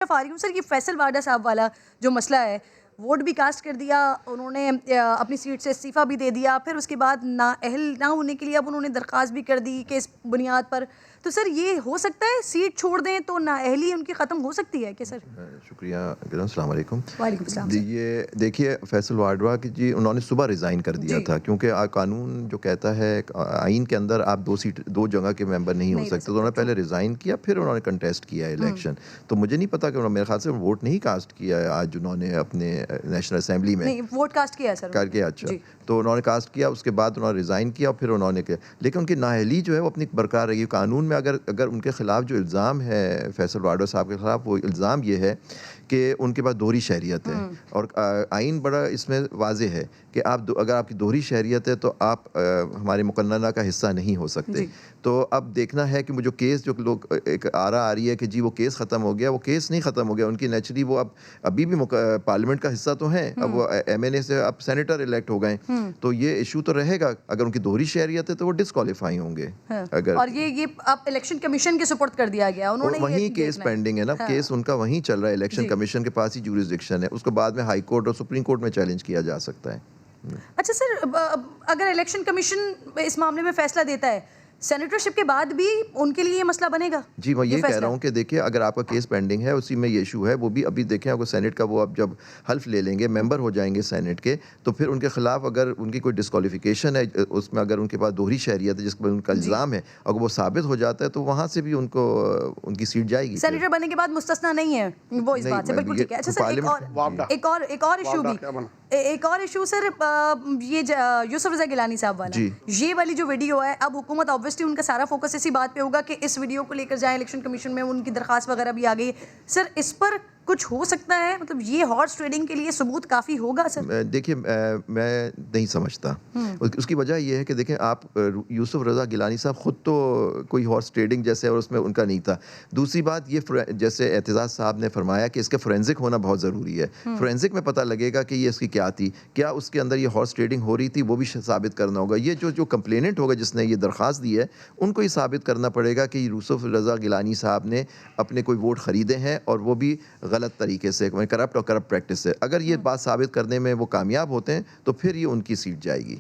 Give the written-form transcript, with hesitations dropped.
فارغ ہوں سر، یہ فیصل واڈا صاحب والا جو مسئلہ ہے، ووٹ بھی کاسٹ کر دیا انہوں نے، اپنی سیٹ سے استعفیٰ بھی دے دیا، پھر اس کے بعد نااہل نہ ہونے کے لیے اب انہوں نے درخواست بھی کر دی کہ اس بنیاد پر، تو سر یہ ہو سکتا ہے سیٹ چھوڑ دیں تو نااہلی ان کی ختم ہو سکتی ہے کہ سر؟ شکریہ، السلام علیکم. وعلیکم السلام. یہ دیکھیے فیصل واڈوا کی جی انہوں نے صبح ریزائن کر دیا تھا، کیونکہ قانون جو کہتا ہے آئین کے اندر آپ دو جگہ کے ممبر نہیں ہو سکتے، تو انہوں نے پہلے ریزائن کیا، پھر انہوں نے کنٹیسٹ کیا الیکشن. تو مجھے نہیں پتا کہ انہوں نے میرے خیال سے ووٹ نہیں کاسٹ کیا ہے آج انہوں نے اپنے نیشنل اسمبلی میں. نہیں ووٹ کاسٹ کیا سر کر کے اچھا تو انہوں نے کاسٹ کیا، اس کے بعد انہوں نے ریزائن کیا، پھر انہوں نے کیا، لیکن ان کی نااہلی جو ہے وہ اپنی برقرار رہی. قانون میں اگر ان کے خلاف جو الزام ہے فیصل واڈوا صاحب کے خلاف، وہ الزام یہ ہے کہ ان کے پاس دوہری شہریت ہے، اور آئین بڑا اس میں واضح ہے کہ اگر آپ کی دوہری شہریت ہے تو آپ ہمارے مقننہ کا حصہ نہیں ہو سکتے. تو اب دیکھنا ہے کہ وہ جو کیس جو لوگ ایک آ رہی ہے کہ جی وہ کیس ختم ہو گیا، وہ کیس نہیں ختم ہو گیا. ان کی نیچرلی وہ ابھی بھی پارلیمنٹ کا حصہ تو ہیں، اب وہ ایم این اے سے اب سینیٹر الیکٹ ہو گئے، تو یہ ایشو تو رہے گا. اگر ان کی دوہری شہریت ہے تو وہ ڈسکوالیفائی ہوں گے. اور یہ اب الیکشن کمیشن کے سپرد کر دیا گیا، انہوں نے وہیں کیس پینڈنگ ہے نا، کیس ان کا وہیں چل رہا ہے، الیکشن کمیشن کے پاس ہی جورسڈکشن ہے. اس کو بعد میں ہائی کورٹ اور سپریم کورٹ میں چیلنج کیا جا سکتا ہے. اچھا سر، اگر الیکشن کمیشن اس معاملے میں فیصلہ دیتا ہے، سینیٹرشپ کے بعد بھی ان کے لیے یہ مسئلہ بنے گا؟ جی میں یہ کہہ رہا ہوں کہ دیکھیں اگر آپ کا کیس پینڈنگ ہے، اسی میں یہ ایشو ہے، وہ بھی ابھی دیکھیں اگر سینٹ کا وہ اب جب حلف لے لیں گے، ممبر ہو جائیں گے سینٹ کے، تو پھر ان کے خلاف اگر ان کی کوئی ڈسکوالیفیکیشن ہے اس میں، اگر ان کے پاس دوہری شہریت ہے جس پر ان کا الزام ہے، اگر وہ ثابت ہو جاتا ہے تو وہاں سے بھی ان کو ان کی سیٹ جائے گی. سینیٹر بننے کے بعد مستثنا نہیں ہے وہ اس بات سے، بالکل ٹھیک ہے. اچھا سر، ایک اور ایشو سر، یہ یوسف رضا گیلانی صاحب والا، یہ والی جو ویڈیو ہے، اب حکومت آبویسلی ان کا سارا فوکس اسی بات پہ ہوگا کہ اس ویڈیو کو لے کر جائیں الیکشن کمیشن میں، ان کی درخواست وغیرہ بھی آ گئی ہے. سر اس پر کچھ ہو سکتا ہے؟ مطلب یہ ہارس ٹریڈنگ کے لیے ثبوت کافی ہوگا سر؟ دیکھیے میں نہیں سمجھتا. اس کی وجہ یہ ہے کہ دیکھیں آپ یوسف رضا گیلانی صاحب خود تو کوئی ہارس ٹریڈنگ جیسے اور اس میں ان کا نہیں تھا. دوسری بات یہ جیسے اعتزاز صاحب نے فرمایا کہ اس کا فورینزک ہونا بہت ضروری ہے. فورینزک میں پتہ لگے گا کہ یہ اس کی کیا تھی، کیا اس کے اندر یہ ہارس ٹریڈنگ ہو رہی تھی، وہ بھی ثابت کرنا ہوگا. یہ جو کمپلیننٹ ہوگا جس نے یہ درخواست دی ہے، ان کو یہ ثابت کرنا پڑے گا کہ یوسف رضا گیلانی صاحب نے اپنے کوئی ووٹ خریدے ہیں، اور وہ بھی غلط طریقے سے، کرپٹ پریکٹس سے. اگر یہ بات ثابت کرنے میں وہ کامیاب ہوتے ہیں تو پھر یہ ان کی سیٹ جائے گی.